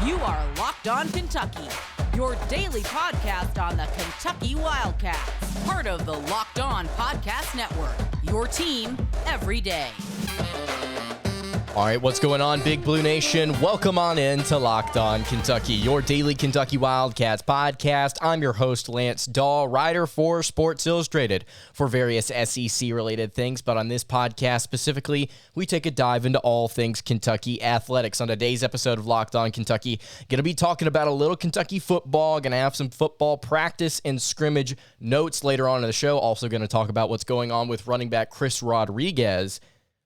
You are Locked On Kentucky, your daily podcast on the Kentucky Wildcats, part of the Locked On Podcast Network, your team every day. All right, what's going on, Big Blue Nation? Welcome on in to Locked On Kentucky, your daily Kentucky Wildcats podcast. I'm your host, Lance Dawe, writer for Sports Illustrated for various SEC-related things. But on this podcast specifically, we take a dive into all things Kentucky athletics. On today's episode of Locked On Kentucky, going to be talking about a little Kentucky football, going to have some football practice and scrimmage notes later on in the show. Also going to talk about what's going on with running back Chris Rodriguez.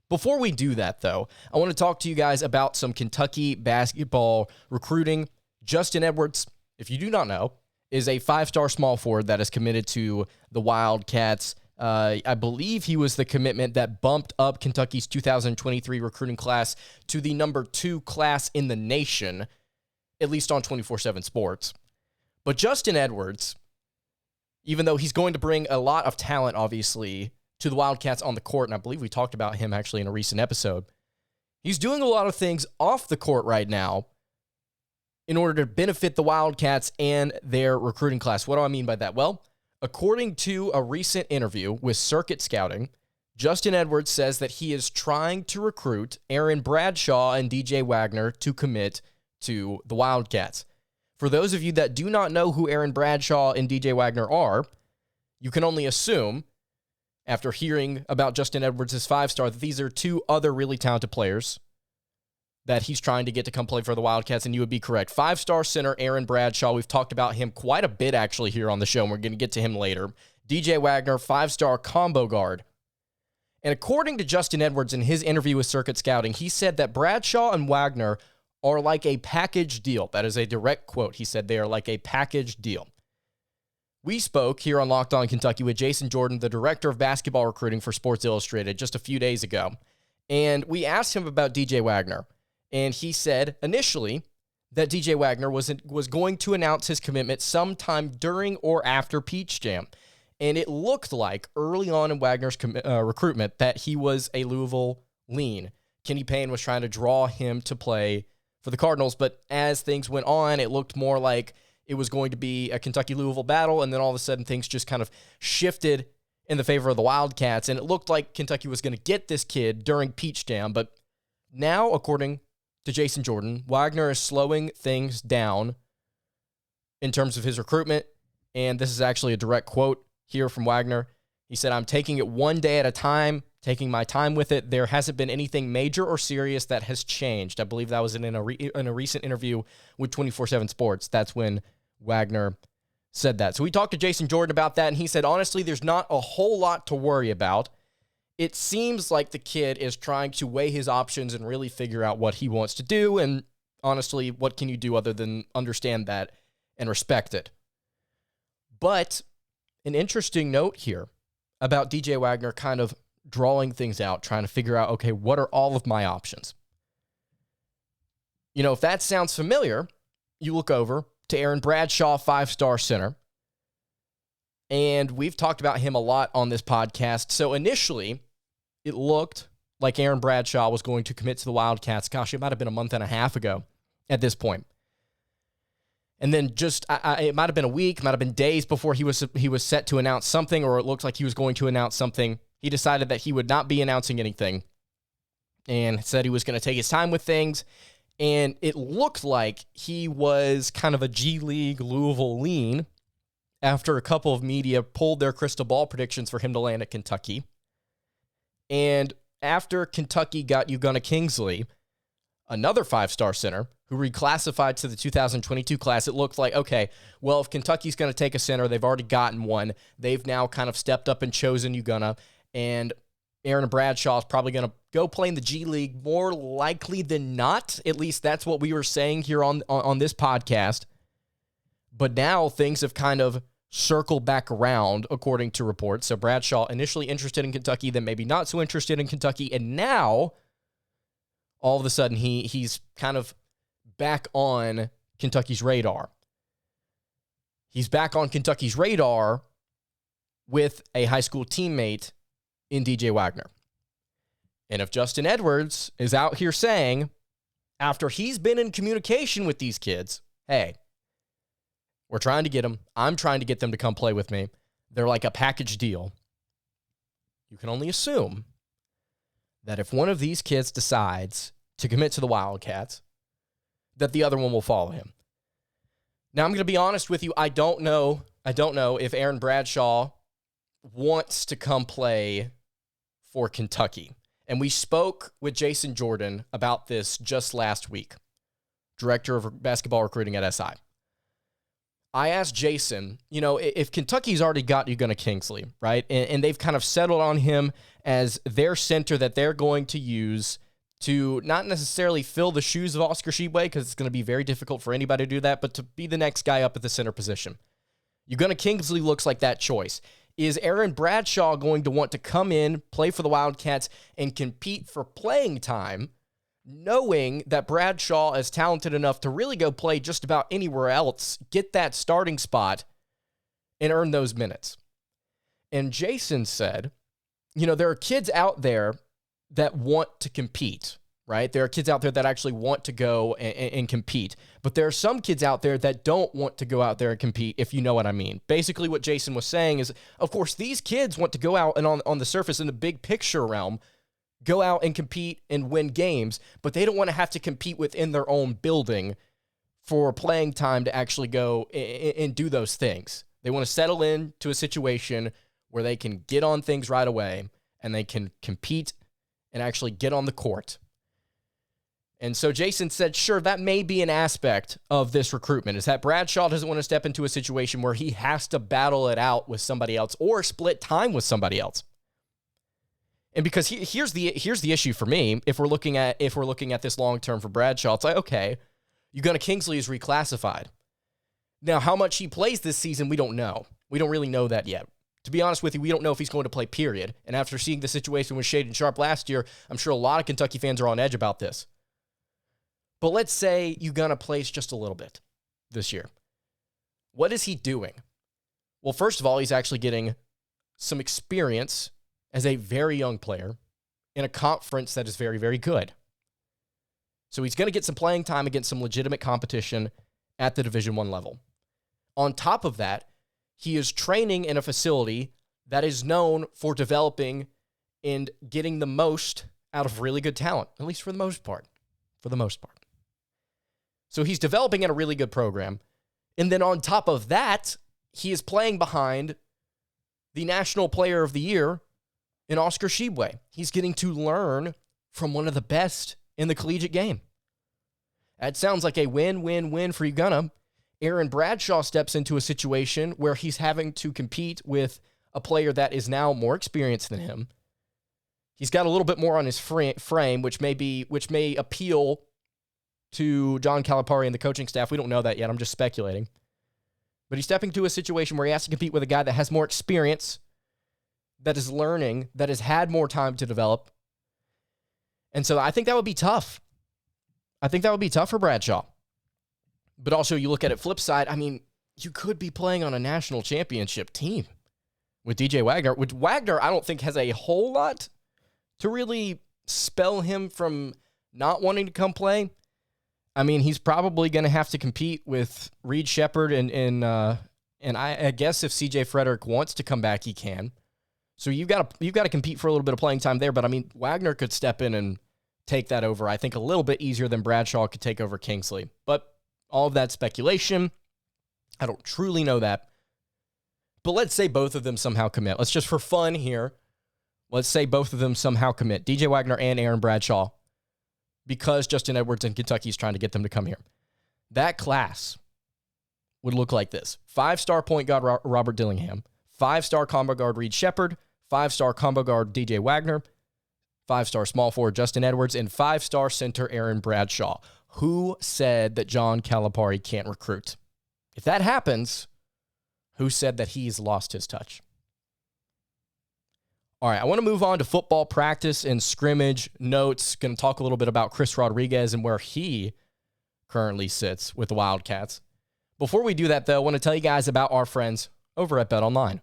Before we do that, though, I want to talk to you guys about some Kentucky basketball recruiting. Justin Edwards, if you do not know, is a five-star small forward that is committed to the Wildcats. I believe he was the commitment that bumped up Kentucky's 2023 recruiting class to the number 2 class in the nation, at least on 24/7 Sports. But Justin Edwards, even though he's going to bring a lot of talent, obviously, to the Wildcats on the court, and I believe we talked about him actually in a recent episode, he's doing a lot of things off the court right now in order to benefit the Wildcats and their recruiting class. What do I mean by that? Well, according to a recent interview with Circuit Scouting, Justin Edwards says that he is trying to recruit Aaron Bradshaw and DJ Wagner to commit to the Wildcats. For those of you that do not know who Aaron Bradshaw and DJ Wagner are, you can only assume, after hearing about Justin Edwards' five-star, that these are two other really talented players that he's trying to get to come play for the Wildcats, and you would be correct. Five-star center Aaron Bradshaw, we've talked about him quite a bit actually here on the show, and we're going to get to him later. DJ Wagner, five-star combo guard. And according to Justin Edwards in his interview with Circuit Scouting, he said that Bradshaw and Wagner are like a package deal. That is a direct quote. He said they are like a package deal. We spoke here on Locked On Kentucky with Jason Jordan, the director of basketball recruiting for Sports Illustrated, just a few days ago. And we asked him about DJ Wagner. And he said initially that DJ Wagner was going to announce his commitment sometime during or after Peach Jam. And it looked like early on in Wagner's recruitment that he was a Louisville lean. Kenny Payne was trying to draw him to play for the Cardinals. But as things went on, it looked more like it was going to be a Kentucky-Louisville battle, and then all of a sudden things just kind of shifted in the favor of the Wildcats, and it looked like Kentucky was going to get this kid during Peach Jam. But now, according to Jason Jordan, Wagner is slowing things down in terms of his recruitment, and this is actually a direct quote here from Wagner. He said, "I'm taking it one day at a time, taking my time with it. There hasn't been anything major or serious that has changed." I believe that was in a recent interview with 24/7 Sports. That's when Wagner said that. So we talked to Jason Jordan about that, and he said, honestly, there's not a whole lot to worry about. It seems like the kid is trying to weigh his options and really figure out what he wants to do, and honestly, what can you do other than understand that and respect it? But an interesting note here about DJ Wagner kind of drawing things out, trying to figure out, okay, what are all of my options? You know, if that sounds familiar, you look over to Aaron Bradshaw, five-star center. And we've talked about him a lot on this podcast. So initially, it looked like Aaron Bradshaw was going to commit to the Wildcats. Gosh, it might have been a month and a half ago at this point. And then it might have been a week, might have been days before he was set to announce something, or it looked like he was going to announce something. He decided that he would not be announcing anything and said he was going to take his time with things. And it looked like he was kind of a G League Louisville lean after a couple of media pulled their crystal ball predictions for him to land at Kentucky. And after Kentucky got Ugonna Kingsley, another five-star center who reclassified to the 2022 class, it looked like, okay, well, if Kentucky's going to take a center, they've already gotten one. They've now kind of stepped up and chosen Ugonna, and Aaron Bradshaw is probably going to go play in the G League more likely than not. At least that's what we were saying here on this podcast. But now things have kind of circled back around, according to reports. So Bradshaw initially interested in Kentucky, then maybe not so interested in Kentucky, and now all of a sudden he's kind of back on Kentucky's radar. He's back on Kentucky's radar with a high school teammate in DJ Wagner. And if Justin Edwards is out here saying after he's been in communication with these kids, hey, we're trying to get them. I'm trying to get them to come play with me. They're like a package deal. You can only assume that if one of these kids decides to commit to the Wildcats, that the other one will follow him. Now, I'm going to be honest with you. I don't know if Aaron Bradshaw wants to come play for Kentucky. And we spoke with Jason Jordan about this just last week, director of basketball recruiting at SI. I asked Jason, if Kentucky's already got Ugonna Kingsley, right, and they've kind of settled on him as their center that they're going to use to not necessarily fill the shoes of Oscar Tshiebwe, because it's going to be very difficult for anybody to do that, but to be the next guy up at the center position. Ugonna Kingsley looks like that choice. Is Aaron Bradshaw going to want to come in, play for the Wildcats, and compete for playing time, knowing that Bradshaw is talented enough to really go play just about anywhere else, get that starting spot, and earn those minutes? And Jason said, there are kids out there that want to compete, right? There are kids out there that actually want to go and compete. But there are some kids out there that don't want to go out there and compete, if you know what I mean. Basically, what Jason was saying is, of course, these kids want to go out and on the surface in the big picture realm, go out and compete and win games, but they don't want to have to compete within their own building for playing time to actually go and do those things. They want to settle into a situation where they can get on things right away and they can compete and actually get on the court. And so Jason said, sure, that may be an aspect of this recruitment, is that Bradshaw doesn't want to step into a situation where he has to battle it out with somebody else or split time with somebody else. And because here's the issue for me, if we're looking at this long term for Bradshaw, it's like, okay, Ugonna Kingsley is reclassified. Now, how much he plays this season, we don't know. We don't really know that yet. To be honest with you, we don't know if he's going to play, period. And after seeing the situation with Shaedon Sharpe last year, I'm sure a lot of Kentucky fans are on edge about this. But let's say Ugonna plays just a little bit this year. What is he doing? Well, first of all, he's actually getting some experience as a very young player in a conference that is very, very good. So he's going to get some playing time against some legitimate competition at the Division I level. On top of that, he is training in a facility that is known for developing and getting the most out of really good talent, at least for the most part. So he's developing in a really good program. And then on top of that, he is playing behind the National Player of the Year in Oscar Tshiebwe. He's getting to learn from one of the best in the collegiate game. That sounds like a win-win-win for Ugonna. Aaron Bradshaw steps into a situation where he's having to compete with a player that is now more experienced than him. He's got a little bit more on his frame, which may appeal to John Calipari and the coaching staff. We don't know that yet. I'm just speculating. But he's stepping into a situation where he has to compete with a guy that has more experience, that is learning, that has had more time to develop. And so I think that would be tough. I think that would be tough for Bradshaw. But also, you look at it flip side, I mean, you could be playing on a national championship team with DJ Wagner. Which Wagner, I don't think, has a whole lot to really spell him from not wanting to come play. I mean, he's probably going to have to compete with Reed Sheppard, and I guess if CJ Frederick wants to come back, he can. So you've got to compete for a little bit of playing time there. But I mean, Wagner could step in and take that over, I think, a little bit easier than Bradshaw could take over Kingsley. But all of that speculation, I don't truly know that. But let's say both of them somehow commit. Let's just, for fun here, let's say both of them somehow commit, DJ Wagner and Aaron Bradshaw, because Justin Edwards and Kentucky is trying to get them to come here. That class would look like this. 5-star point guard Robert Dillingham, 5-star combo guard Reed Sheppard, 5-star combo guard DJ Wagner, 5-star small forward Justin Edwards, and 5-star center Aaron Bradshaw. Who said that John Calipari can't recruit? If that happens, who said that he's lost his touch? All right, I want to move on to football practice and scrimmage notes. Going to talk a little bit about Chris Rodriguez and where he currently sits with the Wildcats. Before we do that, though, I want to tell you guys about our friends over at BetOnline.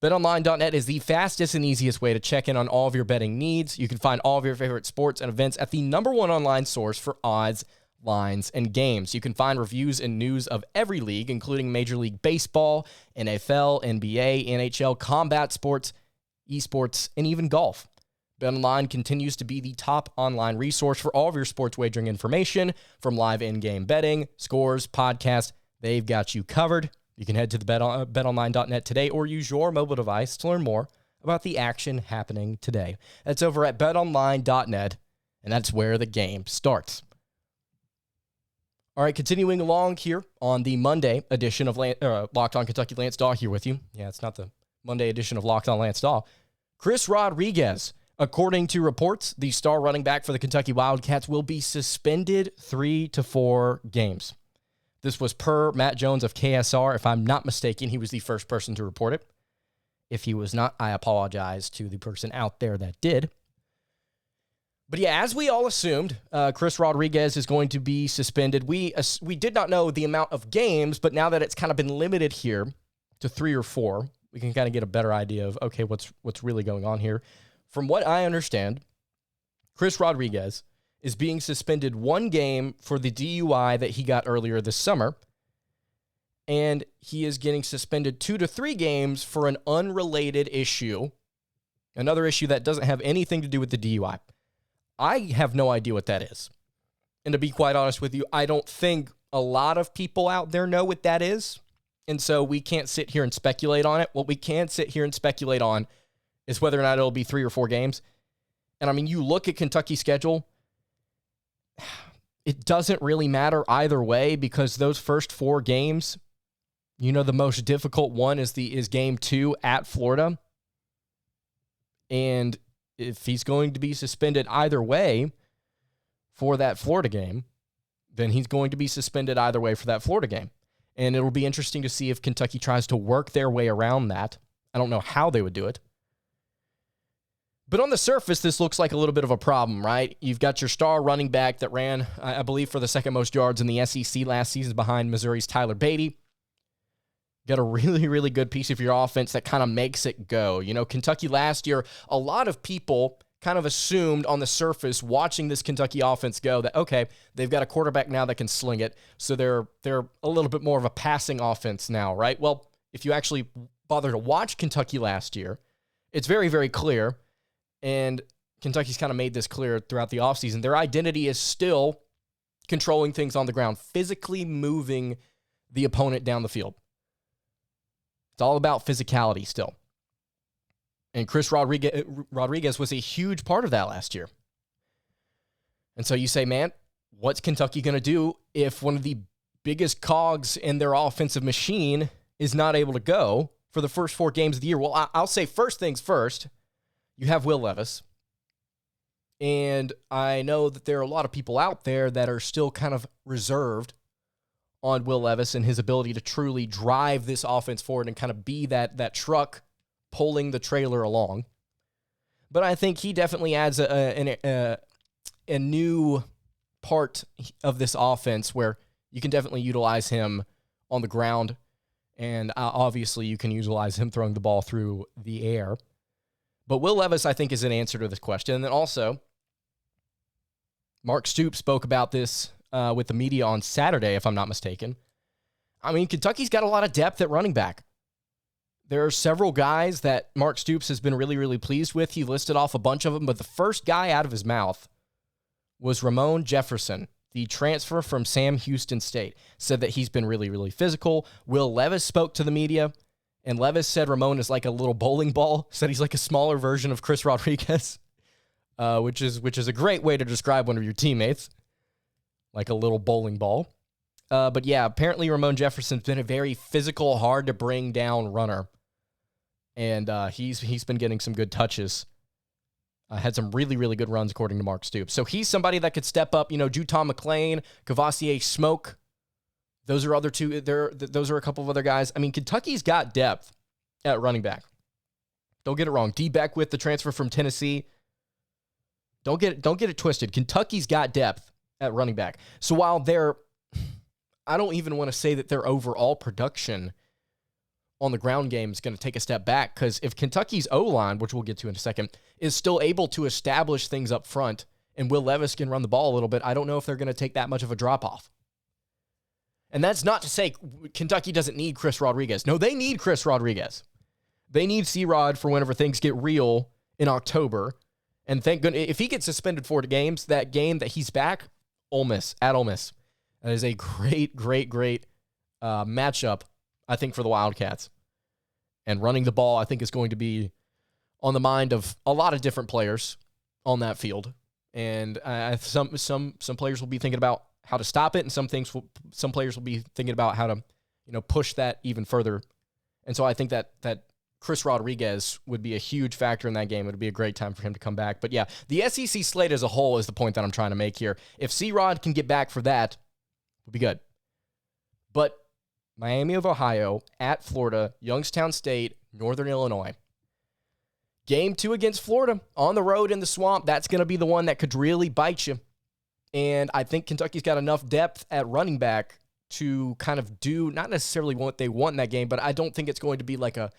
BetOnline.net is the fastest and easiest way to check in on all of your betting needs. You can find all of your favorite sports and events at the #1 online source for odds, lines, and games. You can find reviews and news of every league, including Major League Baseball, NFL, NBA, NHL, combat sports, esports, and even golf. BetOnline continues to be the top online resource for all of your sports wagering information, from live in-game betting, scores, podcasts. They've got you covered. You can head to the betonline.net today or use your mobile device to learn more about the action happening today. That's over at betonline.net, and that's where the game starts. All right, continuing along here on the Monday edition of Locked On Kentucky. Lance Dawe here with you. Yeah, it's not the Monday edition of Locked On Lance Dawe. Chris Rodriguez, according to reports, the star running back for the Kentucky Wildcats will be suspended 3 to 4 games. This was per Matt Jones of KSR. If I'm not mistaken, he was the first person to report it. If he was not, I apologize to the person out there that did. But yeah, as we all assumed, Chris Rodriguez is going to be suspended. We did not know the amount of games, but now that it's kind of been limited here to 3 or 4, we can kind of get a better idea of, okay, what's really going on here. From what I understand, Chris Rodriguez is being suspended 1 game for the DUI that he got earlier this summer, and he is getting suspended 2 to 3 games for an unrelated issue, another issue that doesn't have anything to do with the DUI. I have no idea what that is. And to be quite honest with you, I don't think a lot of people out there know what that is, and so we can't sit here and speculate on it. What we can sit here and speculate on is whether or not it'll be 3 or 4 games. And I mean, you look at Kentucky's schedule, it doesn't really matter either way, because those first 4 games, you know, the most difficult one is game 2 at Florida. And if he's going to be suspended either way for that Florida game, then he's going to be suspended either way for that Florida game. And it'll be interesting to see if Kentucky tries to work their way around that. I don't know how they would do it. But on the surface, this looks like a little bit of a problem, right? You've got your star running back that ran, I believe, for the second most yards in the SEC last season behind Missouri's Tyler Beatty. Got a really, really good piece of your offense that kind of makes it go. You know, Kentucky last year, a lot of people kind of assumed on the surface watching this Kentucky offense go that, okay, they've got a quarterback now that can sling it, so they're a little bit more of a passing offense now, right? Well, if you actually bother to watch Kentucky last year, it's very, very clear. And Kentucky's kind of made this clear throughout the offseason. Their identity is still controlling things on the ground, physically moving the opponent down the field. It's all about physicality still. And Chris Rodriguez was a huge part of that last year. And so you say, man, what's Kentucky going to do if one of the biggest cogs in their offensive machine is not able to go for the first 4 games of the year? Well, I'll say first things first. You have Will Levis, and I know that there are a lot of people out there that are still kind of reserved on Will Levis and his ability to truly drive this offense forward and kind of be that truck pulling the trailer along. But I think he definitely adds a new part of this offense where you can definitely utilize him on the ground, and obviously you can utilize him throwing the ball through the air. But Will Levis, I think, is an answer to this question. And then also, Mark Stoops spoke about this with the media on Saturday, if I'm not mistaken. I mean, Kentucky's got a lot of depth at running back. There are several guys that Mark Stoops has been really, really pleased with. He listed off a bunch of them, but the first guy out of his mouth was Ramon Jefferson, the transfer from Sam Houston State. Said that he's been really, really physical. Will Levis spoke to the media, and Levis said Ramon is like a little bowling ball, said he's like a smaller version of Chris Rodriguez, which is a great way to describe one of your teammates, like a little bowling ball. But yeah, apparently Ramon Jefferson's been a very physical, hard to bring down runner, and he's been getting some good touches. Had some really, really good runs according to Mark Stoops. So he's somebody that could step up. You know, Juton McClain, Cavassier Smoke. Those are other two. Those are a couple of other guys. I mean, Kentucky's got depth at running back. Don't get it wrong. D. Beckwith, the transfer from Tennessee. Don't get it twisted. Kentucky's got depth at running back. So while I don't even want to say that their overall production on the ground game is going to take a step back, because if Kentucky's O-line, which we'll get to in a second, is still able to establish things up front and Will Levis can run the ball a little bit, I don't know if they're going to take that much of a drop-off. And that's not to say Kentucky doesn't need Chris Rodriguez. No, they need Chris Rodriguez. They need CRod for whenever things get real in October. And thank goodness, if he gets suspended 4 games, that game that he's back, Ole Miss, at Ole Miss. That is a great matchup, I think, for the Wildcats. And running the ball, I think, is going to be on the mind of a lot of different players on that field. And some players will be thinking about how to stop it, and some players will be thinking about how to, push that even further. And so I think that Chris Rodriguez would be a huge factor in that game. It would be a great time for him to come back. But yeah, the SEC slate as a whole is the point that I'm trying to make here. If CRod can get back for that, it would be good. But Miami of Ohio, at Florida, Youngstown State, Northern Illinois. Game 2 against Florida, on the road in the swamp, that's going to be the one that could really bite you. And I think Kentucky's got enough depth at running back to kind of do, not necessarily what they want in that game, but I don't think it's going to be like a,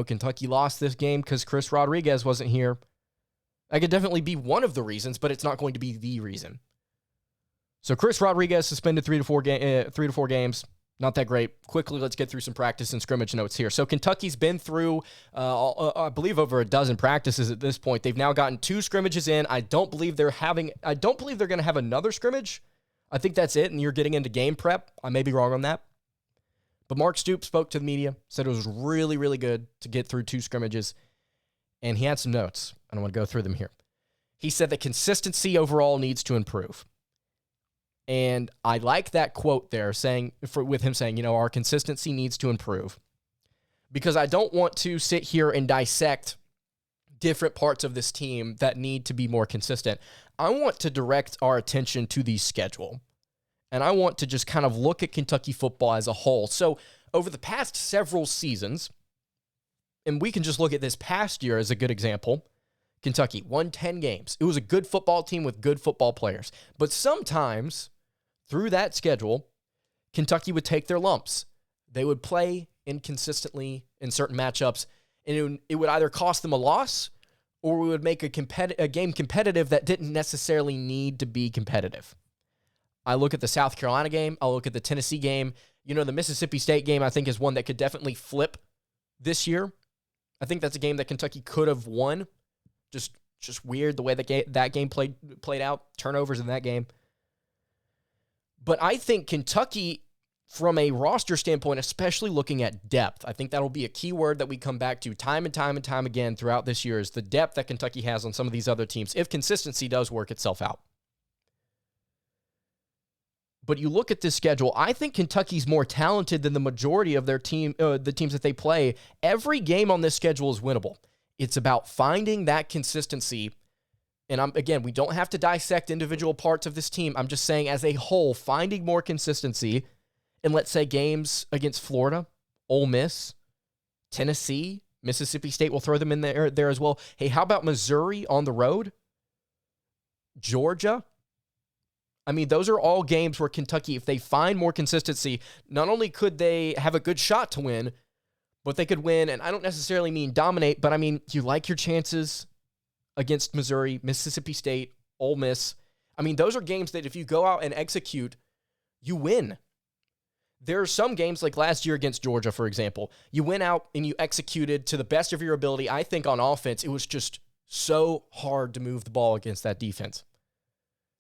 Kentucky lost this game because Chris Rodriguez wasn't here. That could definitely be one of the reasons, but it's not going to be the reason. So Chris Rodriguez suspended 3 to 4 games. Not that great. Quickly, let's get through some practice and scrimmage notes here. So Kentucky's been through, I believe, over a dozen practices at this point. They've now gotten 2 scrimmages in. I don't believe they're going to have another scrimmage. I think that's it, and you're getting into game prep. I may be wrong on that. But Mark Stoops spoke to the media, said it was really, really good to get through 2 scrimmages, and he had some notes, and I want to go through them here. He said that consistency overall needs to improve. And I like that quote there, with him saying, our consistency needs to improve. Because I don't want to sit here and dissect different parts of this team that need to be more consistent. I want to direct our attention to the schedule. And I want to just kind of look at Kentucky football as a whole. So over the past several seasons, and we can just look at this past year as a good example, Kentucky won 10 games. It was a good football team with good football players. But sometimes through that schedule, Kentucky would take their lumps. They would play inconsistently in certain matchups, and it would either cost them a loss or we would make a game competitive that didn't necessarily need to be competitive. I look at the South Carolina game. I'll look at the Tennessee game. The Mississippi State game, I think, is one that could definitely flip this year. I think that's a game that Kentucky could have won. Just weird the way that game played out. Turnovers in that game. But I think Kentucky, from a roster standpoint, especially looking at depth, I think that'll be a key word that we come back to time and time and time again throughout this year, is the depth that Kentucky has on some of these other teams, if consistency does work itself out. But you look at this schedule, I think Kentucky's more talented than the majority of their team, the teams that they play. Every game on this schedule is winnable. It's about finding that consistency. And we don't have to dissect individual parts of this team. I'm just saying as a whole, finding more consistency in, let's say, games against Florida, Ole Miss, Tennessee, Mississippi State, will throw them in there as well. Hey, how about Missouri on the road? Georgia? I mean, those are all games where Kentucky, if they find more consistency, not only could they have a good shot to win, but they could win. And I don't necessarily mean dominate, but I mean, you like your chances against Missouri, Mississippi State, Ole Miss. I mean, those are games that if you go out and execute, you win. There are some games like last year against Georgia, for example. You went out and you executed to the best of your ability. I think on offense, it was just so hard to move the ball against that defense.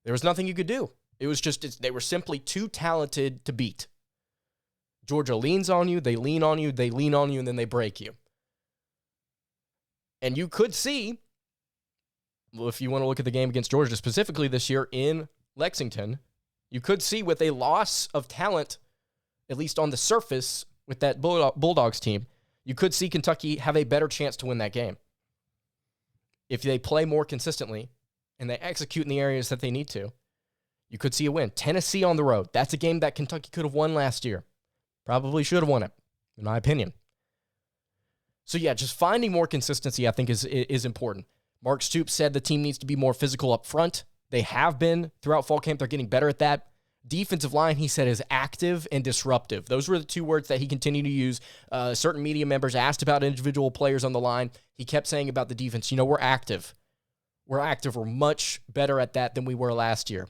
There was nothing you could do. It was just, they were simply too talented to beat. Georgia leans on you, they lean on you, they lean on you, and then they break you. And you could see, if you want to look at the game against Georgia specifically this year in Lexington, you could see with a loss of talent, at least on the surface, with that Bulldogs team, you could see Kentucky have a better chance to win that game. If they play more consistently and they execute in the areas that they need to, you could see a win. Tennessee on the road. That's a game that Kentucky could have won last year. Probably should have won it, in my opinion. So yeah, just finding more consistency, I think, is important. Mark Stoops said the team needs to be more physical up front. They have been throughout fall camp. They're getting better at that. defensive line, he said, is active and disruptive. Those were the two words that he continued to use. Certain media members asked about individual players on the line. He kept saying about the defense, we're active. We're active. We're much better at that than we were last year.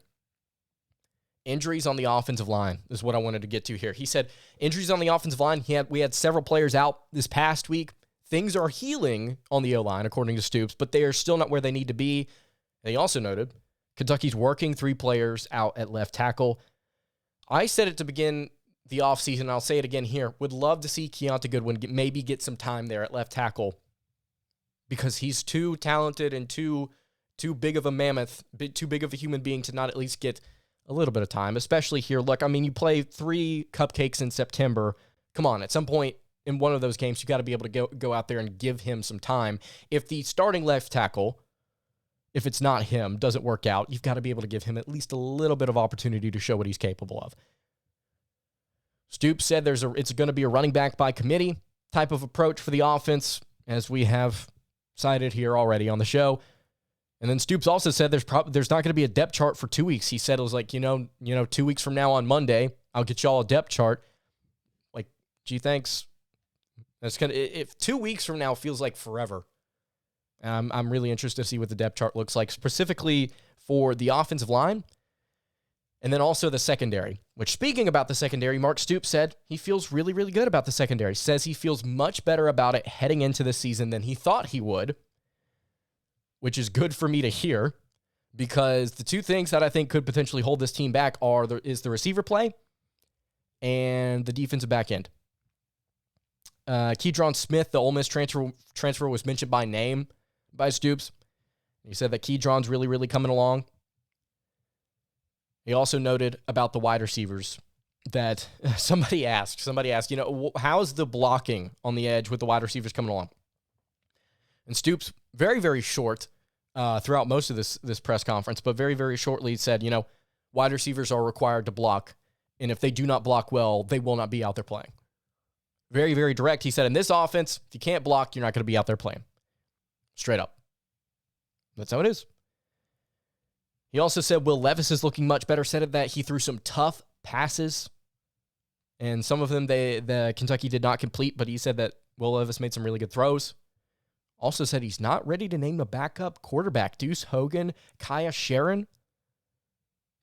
Injuries on the offensive line is what I wanted to get to here. He said injuries on the offensive line. We had several players out this past week. Things are healing on the O-line, according to Stoops, but they are still not where they need to be. And he also noted Kentucky's working 3 players out at left tackle. I said it to begin the offseason, and I'll say it again here. Would love to see Keontae Goodwin maybe get some time there at left tackle because he's too talented and too big of a mammoth, too big of a human being to not at least get a little bit of time, especially here. Look, you play 3 cupcakes in September. Come on, at some point in one of those games, you got to be able to go out there and give him some time. If the starting left tackle, if it's not him, doesn't work out, you've got to be able to give him at least a little bit of opportunity to show what he's capable of. Stoops said it's going to be a running back by committee type of approach for the offense, as we have cited here already on the show. And then Stoops also said there's not going to be a depth chart for 2 weeks. He said it was like, 2 weeks from now on Monday, I'll get y'all a depth chart. Like, gee, thanks. If 2 weeks from now feels like forever. I'm really interested to see what the depth chart looks like, specifically for the offensive line and then also the secondary, which, speaking about the secondary, Mark Stoops said he feels really, really good about the secondary. Says he feels much better about it heading into the season than he thought he would, which is good for me to hear, because the 2 things that I think could potentially hold this team back is the receiver play and the defensive back end. Keydron Smith, the Ole Miss transfer, was mentioned by name by Stoops. He said that Keydron's really, really coming along. He also noted about the wide receivers that somebody asked, how's the blocking on the edge with the wide receivers coming along? And Stoops, very, very short throughout most of this press conference, but very, very shortly said, wide receivers are required to block, and if they do not block well, they will not be out there playing. Very, very direct. He said, in this offense, if you can't block, you're not going to be out there playing. Straight up. That's how it is. He also said Will Levis is looking much better. Said that he threw some tough passes, and some of them the Kentucky did not complete, but he said that Will Levis made some really good throws. Also said he's not ready to name the backup quarterback. Deuce Hogan, Kaya Sharon,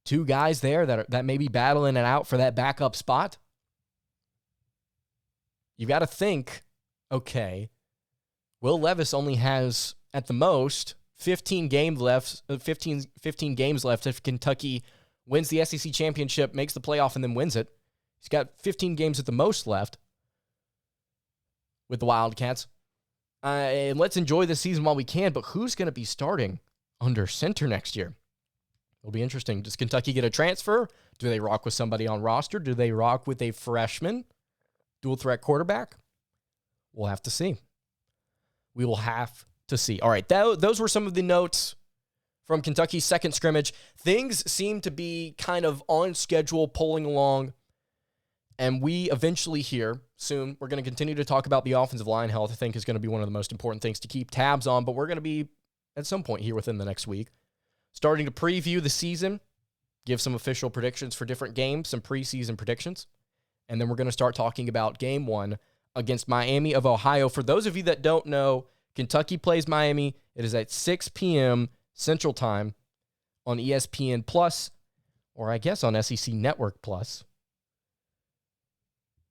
2 guys there that may be battling it out for that backup spot. You got to think, okay, Will Levis only has, at the most, 15 games left if Kentucky wins the SEC championship, makes the playoff, and then wins it. He's got 15 games at the most left with the Wildcats. And let's enjoy the season while we can, but who's going to be starting under center next year? It'll be interesting. Does Kentucky get a transfer? Do they rock with somebody on roster? Do they rock with a freshman dual threat quarterback? We'll have to see. We will have to see. All right, those were some of the notes from Kentucky's second scrimmage. Things seem to be kind of on schedule, pulling along, and we eventually here soon, we're going to continue to talk about the offensive line health. I think is going to be one of the most important things to keep tabs on, but we're going to be, at some point here within the next week, starting to preview the season, give some official predictions for different games, some preseason predictions, and then we're going to start talking about Game 1 against Miami of Ohio. For those of you that don't know, Kentucky plays Miami. It is at 6 p.m. Central Time on ESPN Plus, or I guess on SEC Network Plus.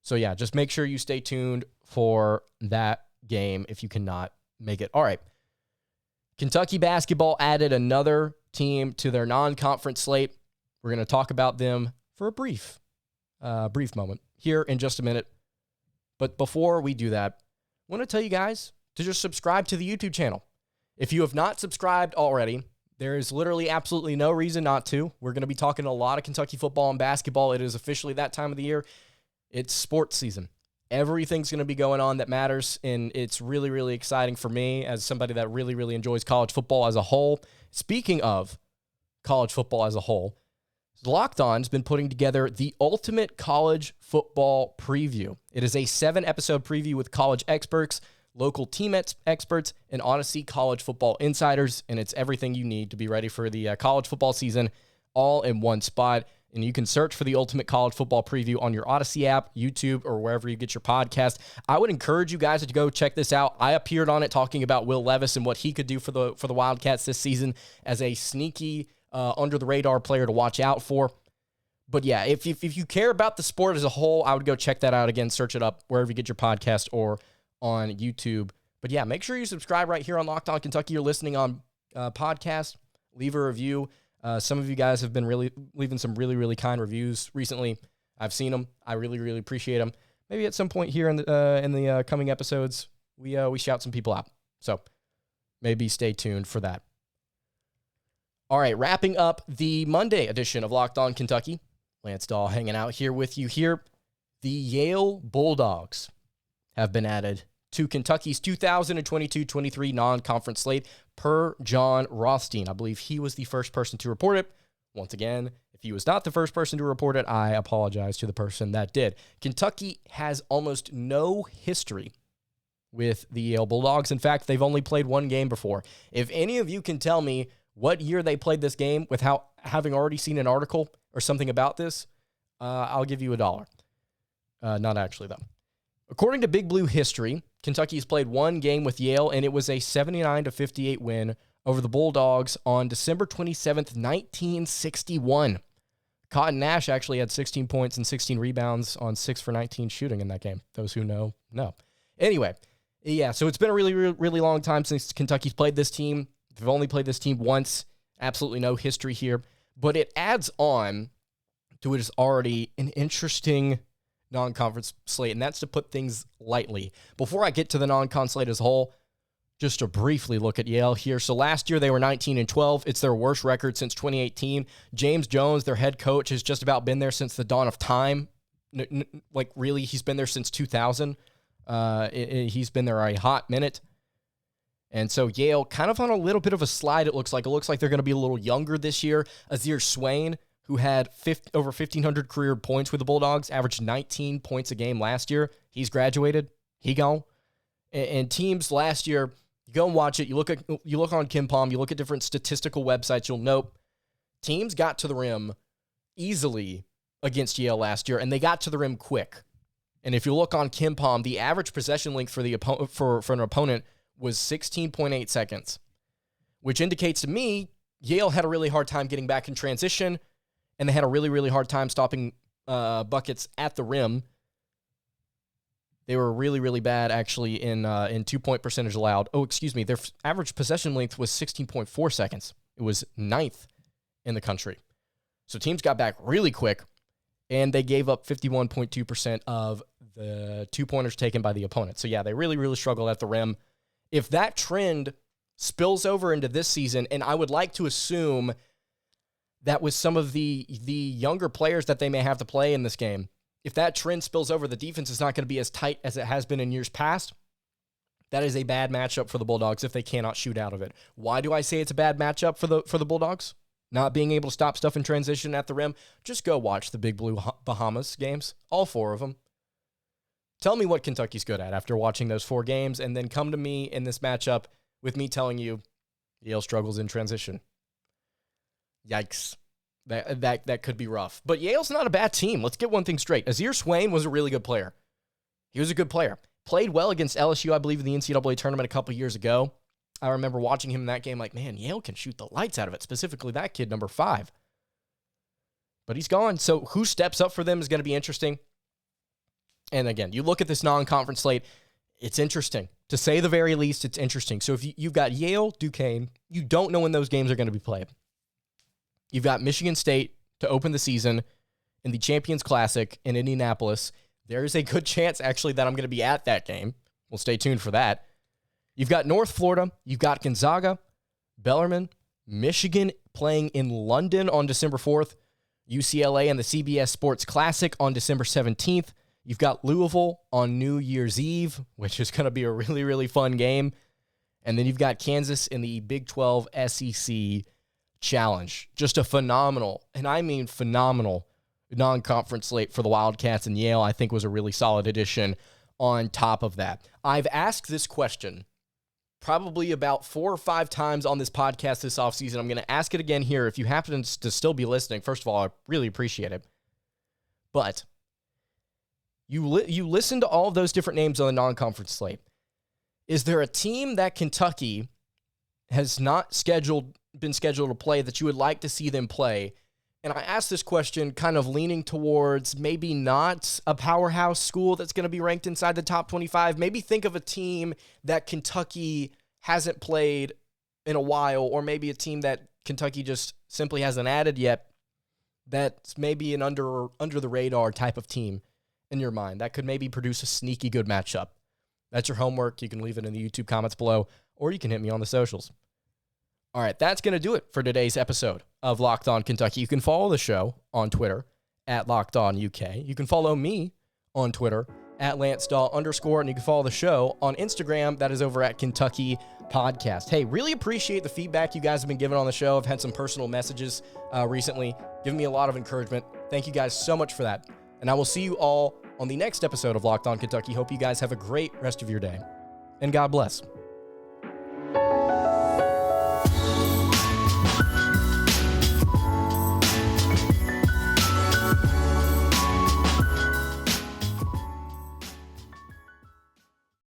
So yeah, just make sure you stay tuned for that game if you cannot make it. All right. Kentucky basketball added another team to their non-conference slate. We're going to talk about them for a brief moment here in just a minute. But before we do that, I want to tell you guys to just subscribe to the YouTube channel. If you have not subscribed already, there is literally absolutely no reason not to. We're going to be talking a lot of Kentucky football and basketball. It is officially that time of the year. It's sports season. Everything's going to be going on that matters, and it's really, really exciting for me as somebody that really, really enjoys college football as a whole. Speaking of college football as a whole, Locked On's been putting together the ultimate college football preview. It is a 7-episode preview with college experts, local team experts, and Odyssey college football insiders, and it's everything you need to be ready for the college football season all in one spot. and you can search for the Ultimate College Football Preview on your Odyssey app, YouTube, or wherever you get your podcast. I would encourage you guys to go check this out. I appeared on it talking about Will Levis and what he could do for the Wildcats this season as a sneaky, under-the-radar player to watch out for. But yeah, if you care about the sport as a whole, I would go check that out. Again, search it up wherever you get your podcast or on YouTube. But yeah, make sure you subscribe right here on Locked On Kentucky. You're listening on podcast. Leave a review. Some of you guys have been really leaving some really, really kind reviews recently. I've seen them. I really, really appreciate them. Maybe at some point here in the coming episodes, we shout some people out. So maybe stay tuned for that. All right, wrapping up the Monday edition of Locked On Kentucky. Lance Dawe hanging out here with you here. The Yale Bulldogs have been added to Kentucky's 2022-23 non-conference slate per John Rothstein. I believe he was the first person to report it. Once again, if he was not the first person to report it, I apologize to the person that did. Kentucky has almost no history with the Yale Bulldogs. In fact, they've only played one game before. If any of you can tell me what year they played this game without having already seen an article or something about this, I'll give you $1. Not actually, though. According to Big Blue history, Kentucky's played one game with Yale, and it was a 79-58 win over the Bulldogs on December 27th, 1961. Cotton Nash actually had 16 points and 16 rebounds on 6 for 19 shooting in that game. Those who know. Anyway, yeah, so it's been a really, really, really long time since Kentucky's played this team. They've only played this team once. Absolutely no history here. But it adds on to what is already an interesting non-conference slate, and that's to put things lightly. Before I get to the non-con slate as a whole, just to briefly look at Yale here. So last year they were 19-12. It's their worst record since 2018. James Jones, their head coach, has just about been there since the dawn of time. Like really, he's been there since 2000. He's been there a hot minute. And so Yale kind of on a little bit of a slide, it looks like. It looks like they're going to be a little younger this year. Azir Swain, who had over 1,500 career points with the Bulldogs, averaged 19 points a game last year. He's graduated. He gone. And teams last year, you go and watch it. You look on KenPom. You look at different statistical websites. You'll note teams got to the rim easily against Yale last year, and they got to the rim quick. And if you look on KenPom, the average possession length for an opponent was 16.8 seconds, which indicates to me Yale had a really hard time getting back in transition, and they had a really, really hard time stopping buckets at the rim. They were really, really bad, actually, in two-point percentage allowed. Oh, excuse me. Their average possession length was 16.4 seconds. It was 9th in the country. So teams got back really quick, and they gave up 51.2% of the two-pointers taken by the opponent. So, yeah, they really, really struggled at the rim. If that trend spills over into this season, and I would like to assume that with some of the younger players that they may have to play in this game, if that trend spills over, the defense is not going to be as tight as it has been in years past. That is a bad matchup for the Bulldogs if they cannot shoot out of it. Why do I say it's a bad matchup for the Bulldogs? Not being able to stop stuff in transition at the rim? Just go watch the Big Blue Bahamas games, all 4 of them. Tell me what Kentucky's good at after watching those 4 games, and then come to me in this matchup with me telling you Yale struggles in transition. Yikes. That could be rough. But Yale's not a bad team. Let's get one thing straight. Azir Swain was a really good player. He was a good player. Played well against LSU, I believe, in the NCAA tournament a couple years ago. I remember watching him in that game like, man, Yale can shoot the lights out of it, specifically that kid, number 5. But he's gone. So who steps up for them is going to be interesting. And again, you look at this non-conference slate, it's interesting. To say the very least, it's interesting. So if you've got Yale, Duquesne, you don't know when those games are going to be played. You've got Michigan State to open the season in the Champions Classic in Indianapolis. There is a good chance, actually, that I'm going to be at that game. We'll stay tuned for that. You've got North Florida. You've got Gonzaga, Bellarmine, Michigan playing in London on December 4th, UCLA and the CBS Sports Classic on December 17th. You've got Louisville on New Year's Eve, which is going to be a really, really fun game. And then you've got Kansas in the Big 12 SEC Challenge. Just a phenomenal, and I mean phenomenal, non-conference slate for the Wildcats, and Yale, I think, was a really solid addition on top of that. I've asked this question probably about 4 or 5 times on this podcast this offseason. I'm going to ask it again here. If you happen to still be listening, first of all, I really appreciate it. But you listen to all of those different names on the non-conference slate. Is there a team that Kentucky has not been scheduled to play that you would like to see them play? And I asked this question kind of leaning towards maybe not a powerhouse school that's going to be ranked inside the top 25. Maybe think of a team that Kentucky hasn't played in a while, or maybe a team that Kentucky just simply hasn't added yet that's maybe an under the radar type of team in your mind that could maybe produce a sneaky good matchup. That's your homework. You can leave it in the YouTube comments below, or you can hit me on the socials. All right, that's going to do it for today's episode of Locked On Kentucky. You can follow the show on Twitter at LockedOnUK. You can follow me on Twitter at LanceDawe_, and you can follow the show on Instagram. That is over at Kentucky Podcast. Hey, really appreciate the feedback you guys have been giving on the show. I've had some personal messages recently, giving me a lot of encouragement. Thank you guys so much for that. And I will see you all on the next episode of Locked On Kentucky. Hope you guys have a great rest of your day. And God bless.